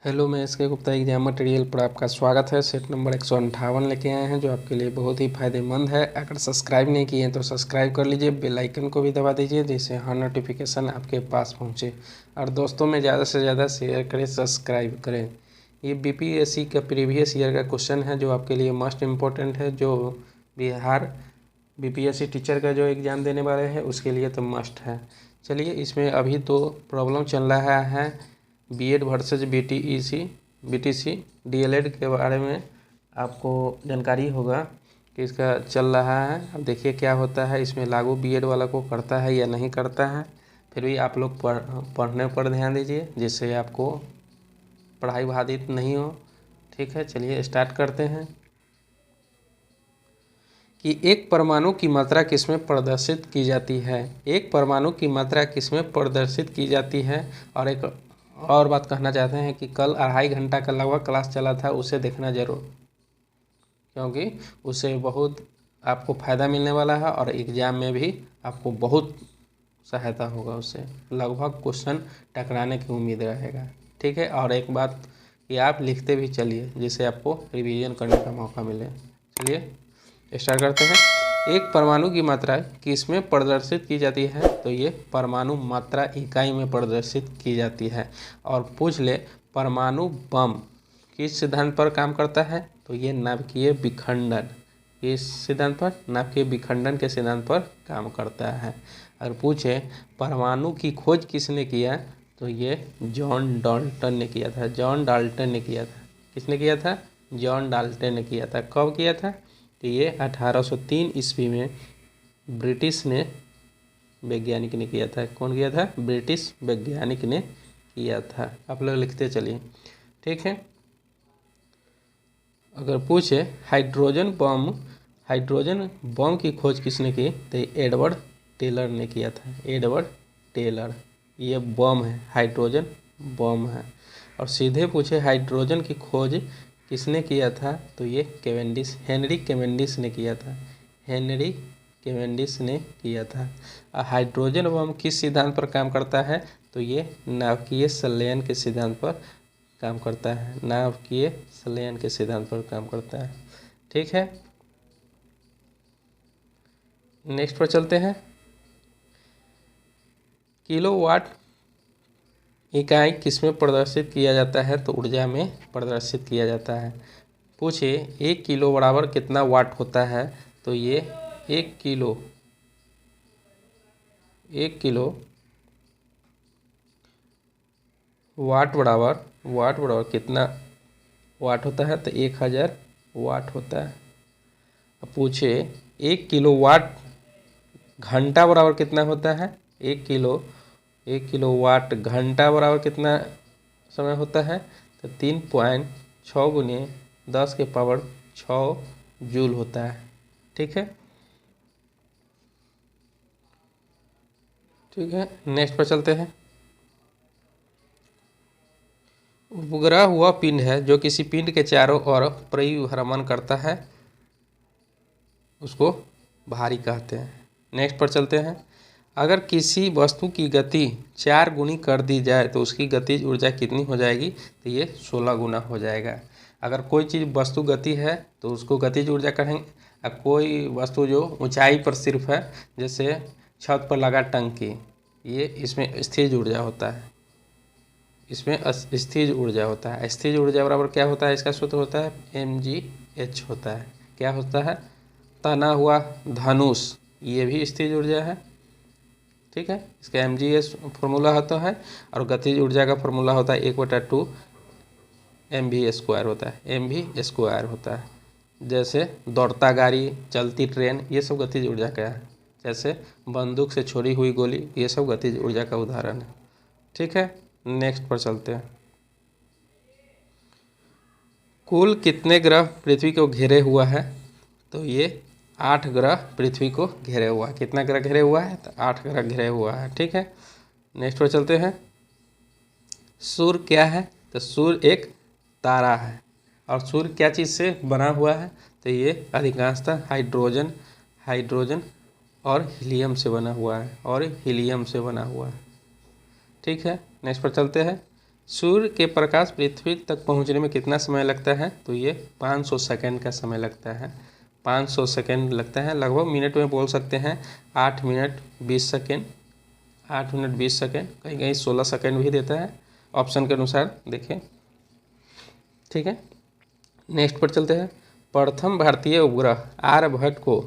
Hello, मैं S के Gupta exam material पर आपका स्वागत है। सेट नंबर 158 लेके आए हैं जो आपके लिए बहुत ही फ़ायदेमंद है। अगर सब्सक्राइब नहीं किए हैं तो सब्सक्राइब कर लीजिए, बेल आइकन को भी दबा दीजिए जिससे हर नोटिफिकेशन आपके पास पहुंचे और दोस्तों में ज़्यादा से ज़्यादा शेयर करें, सब्सक्राइब करें। ये बीपीएससी का प्रीवियस ईयर का क्वेश्चन है जो आपके लिए मस्ट इम्पोर्टेंट है। जो बिहार बीपीएससी टीचर का जो एग्ज़ाम देने वाले हैं उसके लिए तो मस्ट है। चलिए, इसमें अभी तो प्रॉब्लम चल रहा है बीएड वर्सेज बीटीसी डीएलएड के बारे में आपको जानकारी होगा कि इसका चल रहा है। अब देखिए क्या होता है, इसमें लागू बीएड वाला को करता है या नहीं करता है। फिर भी आप लोग पढ़ने पर ध्यान दीजिए जिससे आपको पढ़ाई बाधित नहीं हो। ठीक है, चलिए स्टार्ट करते हैं कि एक परमाणु की मात्रा किसमें प्रदर्शित की जाती है। एक परमाणु की मात्रा किसमें प्रदर्शित की जाती है। और एक और बात कहना चाहते हैं कि कल 2.5 घंटा का लगभग क्लास चला था, उसे देखना ज़रूर, क्योंकि उससे बहुत आपको फ़ायदा मिलने वाला है और एग्ज़ाम में भी आपको बहुत सहायता होगा। उससे लगभग क्वेश्चन टकराने की उम्मीद रहेगा। ठीक है, और एक बात कि आप लिखते भी चलिए जिससे आपको रिवीजन करने का मौका मिले। चलिए स्टार्ट करते हैं। एक परमाणु की मात्रा किसमें प्रदर्शित की जाती है, तो ये परमाणु मात्रा इकाई में प्रदर्शित की जाती है। और पूछ ले परमाणु बम किस सिद्धांत पर काम करता है, तो ये नाभिकीय विखंडन, इस सिद्धांत पर, नाभिकीय विखंडन के सिद्धांत पर काम करता है। अगर पूछे परमाणु की खोज किसने किया, तो ये जॉन डाल्टन ने किया था। जॉन डाल्टन ने किया था। किसने किया था? जॉन डाल्टन ने किया था। कब किया था? तो ये 1803 ईस्वी में ब्रिटिश ने वैज्ञानिक ने किया था। कौन किया था? ब्रिटिश वैज्ञानिक ने किया था। आप लोग लिखते चलिए। ठीक है, अगर पूछे हाइड्रोजन बम की खोज किसने की, तो एडवर्ड टेलर ने किया था। Edward Teller. ये बम है, हाइड्रोजन बम है। और सीधे पूछे हाइड्रोजन की खोज किसने किया था, तो ये हेनरी कैवेंडिश ने किया था। हेनरी कैवेंडिश ने किया था। हाइड्रोजन बम किस सिद्धांत पर काम करता है, तो ये नाभिकीय संलयन के सिद्धांत पर काम करता है। नाभिकीय संलयन के सिद्धांत पर काम करता है। ठीक है, नेक्स्ट पर चलते हैं। किलोवाट इकाई किसमें प्रदर्शित किया जाता है, तो ऊर्जा में प्रदर्शित किया जाता है। पूछे 1 किलो बराबर कितना वाट होता है, तो ये 1 किलो 1 किलो वाट बराबर कितना वाट होता है, तो 1000 वाट होता है। अब पूछे 1 किलो वाट घंटा बराबर कितना होता है। 1 किलो वाट घंटा बराबर कितना समय होता है, तो 3.6 गुने 10 के पावर 6 जूल होता है। ठीक है, ठीक है, नेक्स्ट पर चलते हैं। उपग्रह हुआ पिंड है जो किसी पिंड के चारों ओर परिभ्रमण करता है, उसको भारी कहते हैं। नेक्स्ट पर चलते हैं। अगर किसी वस्तु की गति 4 गुनी कर दी जाए तो उसकी गतिज ऊर्जा कितनी हो जाएगी, तो ये 16 गुना हो जाएगा। अगर कोई चीज़ वस्तु गति है तो उसको गतिज ऊर्जा कहेंगे। अब कोई वस्तु जो ऊंचाई पर सिर्फ है, जैसे छत पर लगा टंकी, ये इसमें स्थिर ऊर्जा होता है। इसमें स्थिर ऊर्जा होता है। स्थिर ऊर्जा बराबर क्या होता है, इसका सूत्र होता है mgh होता है। क्या होता है? तना हुआ धनुष, ये भी स्थिर ऊर्जा है। ठीक है, इसका mgh फॉर्मूला होता है और गतिज ऊर्जा का फॉर्मूला होता है 1/2 mv² होता है। mv² होता है। जैसे दौड़ता गाड़ी, चलती ट्रेन, ये सब गतिज ऊर्जा का है। जैसे बंदूक से छोड़ी हुई गोली, ये सब गतिज ऊर्जा का उदाहरण है। ठीक है, नेक्स्ट पर चलते हैं। कुल कितने ग्रह पृथ्वी को घेरे हुआ है, तो ये 8 ग्रह पृथ्वी को घेरे हुआ है। कितना ग्रह घेरे हुआ है, तो 8 ग्रह घेरे हुआ है। ठीक है, नेक्स्ट पर चलते हैं। सूर्य क्या है, तो सूर्य एक तारा है। और सूर्य क्या चीज़ से बना हुआ है, तो ये अधिकांशतः हाइड्रोजन और हीलियम से बना हुआ है। ठीक है, नेक्स्ट पर चलते हैं। सूर्य के प्रकाश पृथ्वी तक पहुंचने में कितना समय लगता है? तो ये 500 सेकंड का समय लगता है। 500 सेकंड लगता है, लगभग मिनट में बोल सकते हैं 8 मिनट 20 सेकंड, 8 मिनट 20 सेकंड, कहीं कहीं 16 सेकंड भी देता है ऑप्शन के अनुसार, देखें। ठीक है, नेक्स्ट पर चलते हैं। प्रथम भारतीय उपग्रह आर्यभट्ट को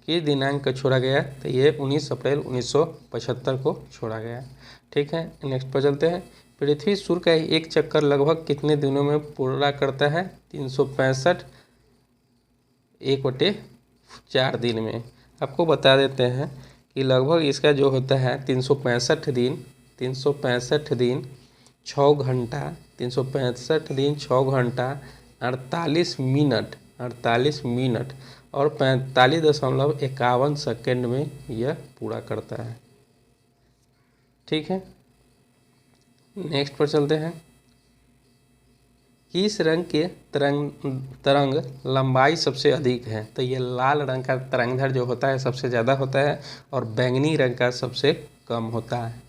किस दिनांक छोड़ा गया? तो ये 19 अप्रैल 1975 को छोड़ा गया। ठीक है, नेक्स्ट पर चलते हैं। पृथ्वी सूर्य का एक चक्कर लगभग कितने दिनों में पूरा करता है? 365, 1/4 दिन में। आपको बता देते हैं कि लगभग इसका जो होता है 365 दिन, 365 दिन 6 घंटा, 365 दिन 6 घंटा 48 मिनट, 48 मिनट और 45.51 सेकेंड में यह पूरा करता है। ठीक है, नेक्स्ट पर चलते हैं। किस रंग के तरंग लंबाई सबसे अधिक है? तो ये लाल रंग का तरंगधर जो होता है सबसे ज़्यादा होता है और बैंगनी रंग का सबसे कम होता है।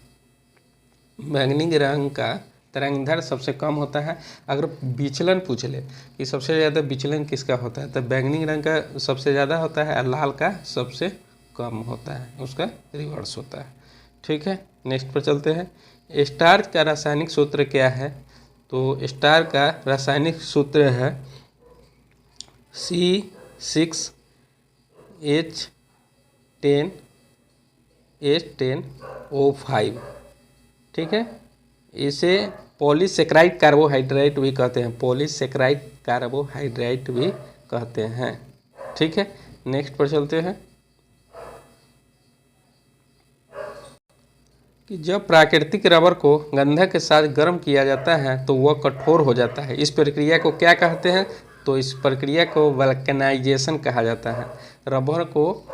बैंगनी रंग का तरंगधर सबसे कम होता है। अगर विचलन पूछ ले कि सबसे ज़्यादा विचलन किसका होता है, तो बैंगनी रंग का सबसे ज़्यादा होता है और लाल का सबसे कम होता है, उसका रिवर्स होता है। ठीक है, नेक्स्ट पर चलते हैं। स्टार्च का रासायनिक सूत्र क्या है? तो स्टार का रासायनिक सूत्र है C6H10H10O5। ठीक है, इसे पॉलीसेकेराइड कार्बोहाइड्रेट भी कहते हैं, पॉलीसेकेराइड कार्बोहाइड्रेट भी कहते हैं। ठीक है, नेक्स्ट पर चलते हैं कि जब प्राकृतिक रबर को गंधक के साथ गर्म किया जाता है तो वह कठोर हो जाता है। इस प्रक्रिया को क्या कहते हैं? तो इस प्रक्रिया को वल्केनाइजेशन कहा जाता है। रबर को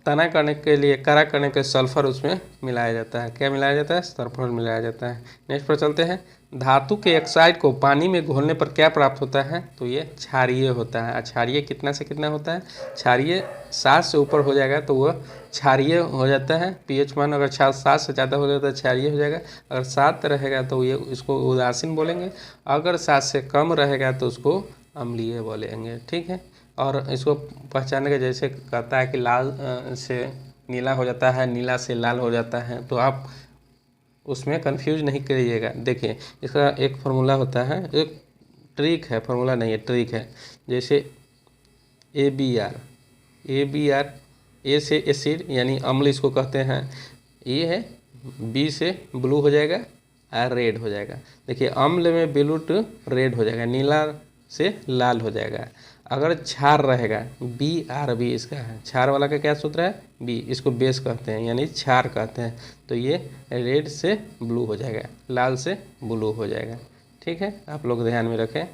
तना करने के लिए, कड़ा करने के सल्फर उसमें मिलाया जाता है। क्या मिलाया जाता है? सल्फर मिलाया जाता है। नेक्स्ट पर चलते हैं। धातु के ऑक्साइड को पानी में घोलने पर क्या प्राप्त होता है? तो ये क्षारीय होता है। क्षारीय कितना से कितना होता है? क्षारीय 7 से ऊपर हो जाएगा तो वह क्षारीय हो जाता है। पीएच मान अगर 7 से ज़्यादा हो जाता है क्षारीय हो जाएगा। अगर 7 रहेगा तो ये इसको उदासीन बोलेंगे। अगर 7 से कम रहेगा तो उसको अम्लीय बोलेंगे। ठीक है, और इसको पहचानने के जैसे कहता है कि लाल से नीला हो जाता है, नीला से लाल हो जाता है, तो आप उसमें कंफ्यूज नहीं करिएगा। देखिए, इसका एक फार्मूला होता है, एक ट्रिक है, फार्मूला नहीं है, ट्रिक है। जैसे ABR, ए से एसिड यानी अम्ल इसको कहते हैं, ये है, बी से ब्लू हो जाएगा और रेड हो जाएगा। देखिए, अम्ल में ब्लू टू रेड हो जाएगा, नीला से लाल हो जाएगा। अगर क्षार रहेगा, BRB इसका है, क्षार वाला का क्या सूत्र है? बी, इसको बेस कहते हैं यानी क्षार कहते हैं। तो ये रेड से ब्लू हो जाएगा, लाल से ब्लू हो जाएगा। ठीक है, आप लोग ध्यान में रखें।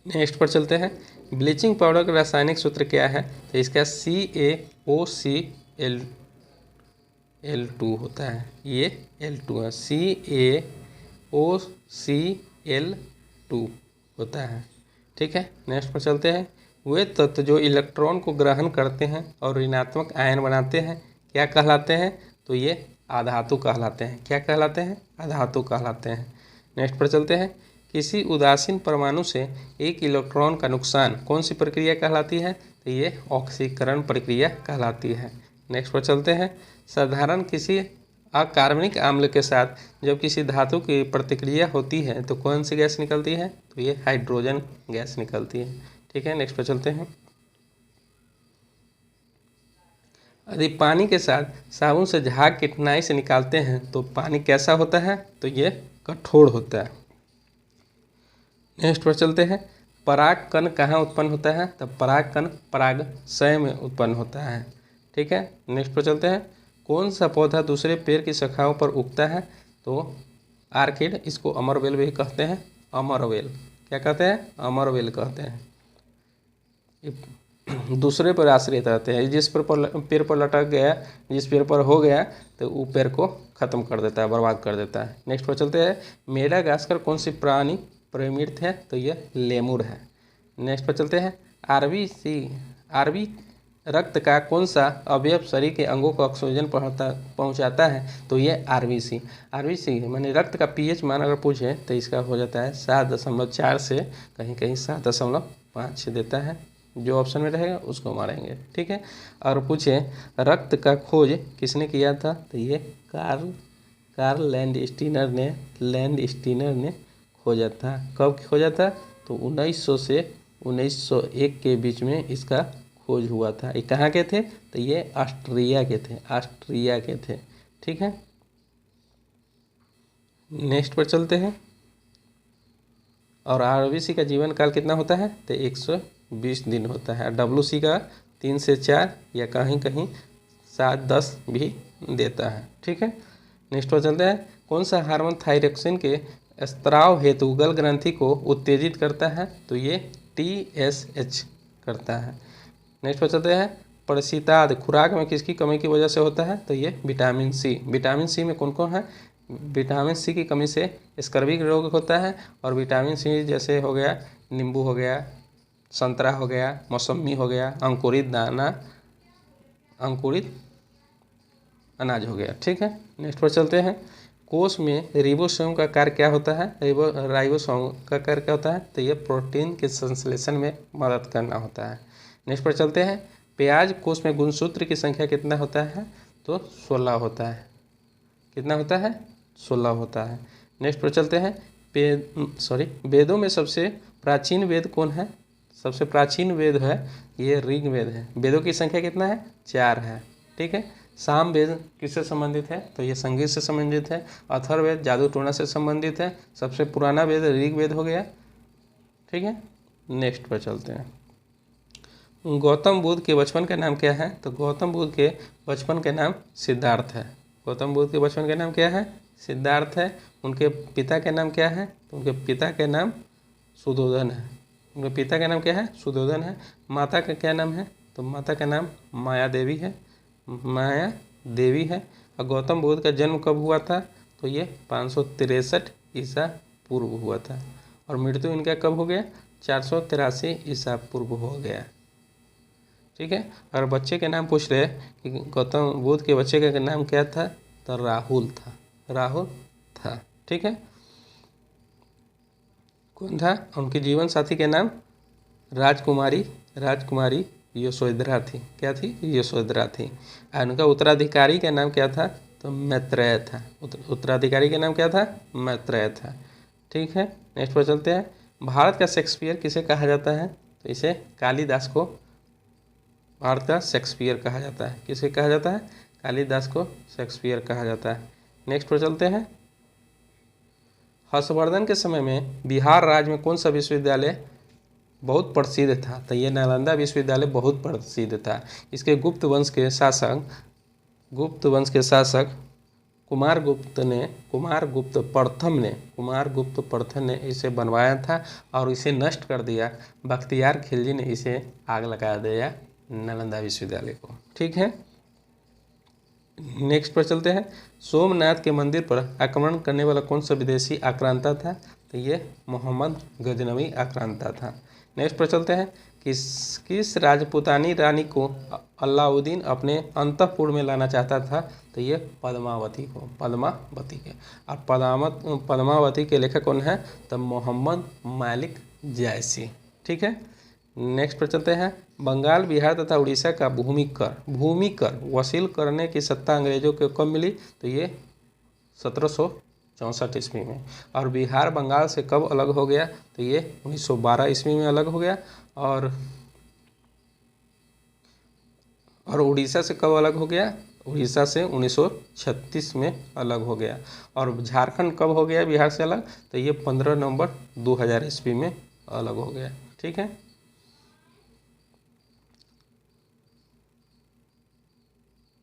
नेक्स्ट पर चलते हैं। ब्लीचिंग पाउडर का रासायनिक सूत्र क्या है? तो इसका CaOCl2 होता है, ये L2 है, CaOCl2 होता है। ठीक है, नेक्स्ट पर चलते हैं। वे तत्व जो इलेक्ट्रॉन को ग्रहण करते हैं और ऋणात्मक आयन बनाते हैं क्या कहलाते हैं? तो ये आधातु कहलाते हैं। क्या कहलाते हैं? आधातु कहलाते हैं। नेक्स्ट पर चलते हैं। किसी उदासीन परमाणु से एक इलेक्ट्रॉन का नुकसान कौन सी प्रक्रिया कहलाती है? तो ये ऑक्सीकरण प्रक्रिया कहलाती है। नेक्स्ट पर चलते हैं। साधारण किसी अकार्बनिक अम्ल के साथ जब किसी धातु की प्रतिक्रिया होती है तो कौन सी गैस निकलती है? तो ये हाइड्रोजन गैस निकलती है। ठीक है, नेक्स्ट पर चलते हैं। यदि पानी के साथ साबुन से झाग कठिनाई से निकालते हैं तो पानी कैसा होता है? तो ये कठोर होता है। नेक्स्ट पर चलते हैं। परागकण कहाँ उत्पन्न होता है? तो परागकण परागाशय में उत्पन्न होता है। ठीक है, नेक्स्ट पर चलते हैं। कौन सा पौधा दूसरे पेड़ की शाखाओं पर उगता है? तो आर्किड, इसको अमरवेल भी कहते हैं। अमरवेल, क्या कहते हैं? अमरवेल कहते हैं। दूसरे पर आश्रित रहते हैं, जिस पेड़ पर लटक गया, जिस पेड़ पर हो गया तो वो पेड़ को ख़त्म कर देता है, बर्बाद कर देता है। नेक्स्ट पर चलते हैं। मेडागास्कर कौन सी प्राणी परिमित है? तो यह लेमुर है। नेक्स्ट पर चलते हैं। रक्त का कौन सा अवयव शरीर के अंगों को ऑक्सीजन पहुंचाता है? तो ये आरबीसी। आरबीसी माने रक्त का पीएच मान अगर पूछे तो इसका हो जाता है 7.4 से कहीं कहीं 7.5 देता है। जो ऑप्शन में रहेगा उसको मारेंगे, ठीक है। और पूछे रक्त का खोज किसने किया था? तो ये कार्ल लैंडस्टीनर ने खोजा था। कब खोजा था? तो 1900 से 1901 के बीच में इसका खोज हुआ था। ये कहाँ के थे? तो ये ऑस्ट्रिया के थे, ठीक है। नेक्स्ट पर चलते हैं। और आरबीसी का जीवन काल कितना होता है? तो 120 दिन होता है। डब्ल्यूसी का 3 से 4 या कहीं कहीं 7-10 भी देता है, ठीक है। नेक्स्ट पर चलते हैं। कौन सा हार्मोन थायरोक्सिन के स्त्राव हेतु गल ग्रंथि को उत्तेजित करता है? तो ये TSH करता है। नेक्स्ट पर चलते हैं। प्रशीताद खुराक में किसकी कमी की वजह से होता है? तो ये विटामिन सी। विटामिन सी में कौन कौन है? विटामिन सी की कमी से स्कर्वी रोग होता है। और विटामिन सी जैसे हो गया नींबू हो गया, संतरा हो गया, मौसम्मी हो गया, अंकुरित दाना, अंकुरित अनाज हो गया, ठीक है। नेक्स्ट पर चलते हैं। कोष में रिबोसोम का कार्य क्या होता है? राइबोसोम का कार्य क्या होता है? तो ये प्रोटीन के संश्लेषण में मदद करना होता है। नेक्स्ट पर चलते हैं। प्याज कोष में गुणसूत्र की संख्या कितना होता है? तो 16 होता है। कितना होता है? 16 होता है। नेक्स्ट पर चलते हैं। वेदों में सबसे प्राचीन वेद कौन है? सबसे प्राचीन वेद है ये ऋग्वेद है। वेदों की संख्या कितना है? 4 है, ठीक है। सामवेद किससे संबंधित है? तो ये संगीत से संबंधित है। अथर्ववेद जादू टोना से संबंधित है। सबसे पुराना वेद ऋग्वेद हो गया, ठीक है। नेक्स्ट पर चलते हैं। गौतम बुद्ध के बचपन का नाम क्या है? तो गौतम बुद्ध के बचपन का नाम सिद्धार्थ है। गौतम बुद्ध के बचपन का नाम क्या है? सिद्धार्थ है। उनके पिता का नाम क्या है? तो उनके पिता का नाम सुधोधन है। उनके पिता का नाम क्या है? सुधोधन है। माता का क्या नाम है? तो माता का नाम माया देवी है। और गौतम बुद्ध का जन्म कब हुआ था? तो ये 563 ईसा पूर्व हुआ था। और मृत्यु इनका कब हो गया? 483 ईसा पूर्व हो गया, ठीक है। और बच्चे के नाम पूछ रहे कि गौतम बुद्ध के बच्चे का नाम क्या था? तो राहुल था, ठीक है। कौन था? उनके जीवन साथी के नाम राजकुमारी यशोधरा थी। क्या थी? यशोधरा थी। और उनका उत्तराधिकारी का नाम क्या था? तो मैत्रेय था। उत्तराधिकारी का नाम क्या था? मैत्रेय था, ठीक है। नेक्स्ट पर चलते हैं। भारत का शेक्सपियर किसे कहा जाता है? तो इसे कालिदास को भारत का शेक्सपियर कहा जाता है। किसे कहा जाता है? कालिदास को शेक्सपियर कहा जाता है। नेक्स्ट पर चलते हैं। हर्षवर्धन के समय में बिहार राज्य में कौन सा विश्वविद्यालय बहुत प्रसिद्ध था? तो ये नालंदा विश्वविद्यालय बहुत प्रसिद्ध था। इसके गुप्त वंश के शासक कुमारगुप्त प्रथम ने इसे बनवाया था और इसे नष्ट कर दिया। बख्तियार खिलजी ने इसे आग लगा दिया, नालंदा विश्वविद्यालय को, ठीक है। नेक्स्ट पर चलते हैं। सोमनाथ के मंदिर पर आक्रमण करने वाला कौन सा विदेशी आक्रांता था? तो ये मोहम्मद गजनवी आक्रांता था। नेक्स्ट पर चलते हैं। किस राजपूतानी रानी को अलाउद्दीन अपने अंतःपुर में लाना चाहता था? तो ये पद्मावती के। और पद्मावती के लेखक कौन है? तो मोहम्मद मालिक जायसी, ठीक है। नेक्स्ट पर चलते हैं। बंगाल, बिहार तथा उड़ीसा का भूमि कर वसूल करने की सत्ता अंग्रेजों को कब मिली? तो ये 1764 ईस्वी में। और बिहार बंगाल से कब अलग हो गया? तो ये 1912 ईस्वी में अलग हो गया। और उड़ीसा से कब अलग हो गया? उड़ीसा से 1936 में अलग हो गया। और झारखंड कब हो गया बिहार से अलग? तो ये 15 नवंबर 2000 ईस्वी में अलग हो गया, ठीक है।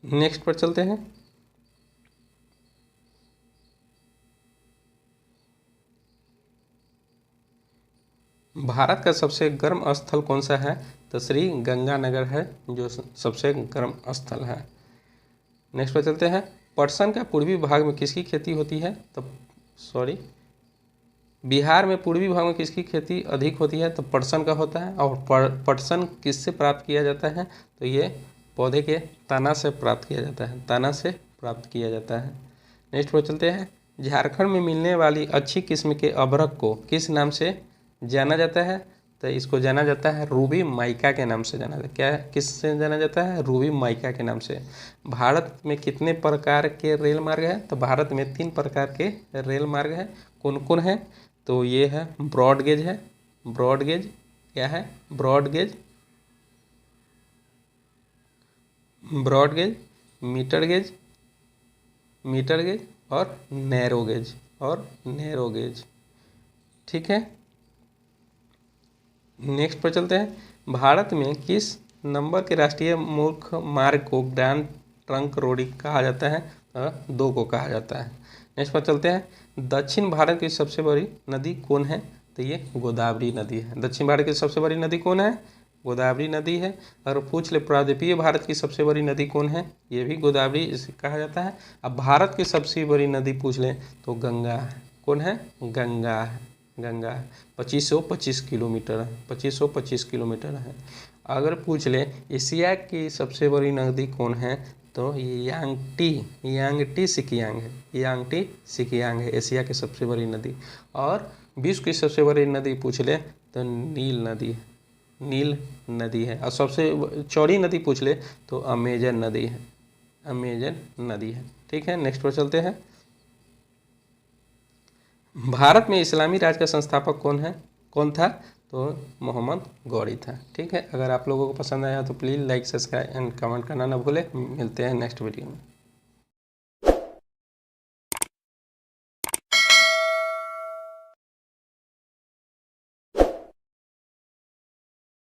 नेक्स्ट पर चलते हैं। भारत का सबसे गर्म स्थल कौन सा है? तो श्री गंगानगर है जो सबसे गर्म स्थल है। नेक्स्ट पर चलते हैं। पटसन का पूर्वी भाग में किसकी खेती होती है? तो बिहार में पूर्वी भाग में किसकी खेती अधिक होती है? तो पटसन का होता है। और पटसन किससे प्राप्त किया जाता है? तो ये पौधे के तना से प्राप्त किया जाता है, तना से प्राप्त किया जाता है। नेक्स्ट पर चलते हैं। झारखंड में मिलने वाली अच्छी किस्म के अभ्रक को किस नाम से जाना जाता है? तो इसको जाना जाता है रूबी माइका के नाम से जाना जाता है। क्या है, किससे जाना जाता है? रूबी माइका के नाम से। भारत में कितने प्रकार के रेल मार्ग है? तो भारत में 3 प्रकार के रेल मार्ग है। कौन कौन है? तो ये है ब्रॉड गेज है, ब्रॉड गेज, क्या है? Broad gauge, broad gauge, metre gauge, metre gauge और नैरो गेज, और नैरो गेज। ठीक है, नेक्स्ट पर चलते हैं। भारत में किस नंबर के राष्ट्रीय मुख्य मार्ग को ग्रैंड ट्रंक रोड कहा जाता है? 2 को कहा जाता है। नेक्स्ट पर चलते हैं। दक्षिण भारत की सबसे बड़ी नदी कौन है? तो ये गोदावरी नदी है। दक्षिण भारत की सबसे बड़ी नदी कौन है? गोदावरी नदी है। और पूछ ले प्रायद्वीपीय भारत की सबसे बड़ी नदी कौन है? ये भी गोदावरी इसे कहा जाता है। अब भारत की सबसे बड़ी नदी पूछ ले तो गंगा है। कौन है? गंगा है, गंगा है। 2525 किलोमीटर है, 2525 किलोमीटर है। अगर पूछ ले एशिया की सबसे बड़ी नदी कौन है? तो ये यांगटी सिकियांग है, यांगटी सिकियांग है एशिया की सबसे बड़ी नदी। और विश्व की सबसे बड़ी नदी पूछ ले तो नील नदी है, नील नदी है। और सबसे चौड़ी नदी पूछ ले तो अमेजन नदी है, अमेजन नदी है। ठीक है, नेक्स्ट पर चलते हैं। भारत में इस्लामी राज का संस्थापक कौन था? तो मोहम्मद गौरी था। ठीक है, अगर आप लोगों को पसंद आया तो please like, subscribe and comment करना ना भूलें। मिलते हैं नेक्स्ट वीडियो में।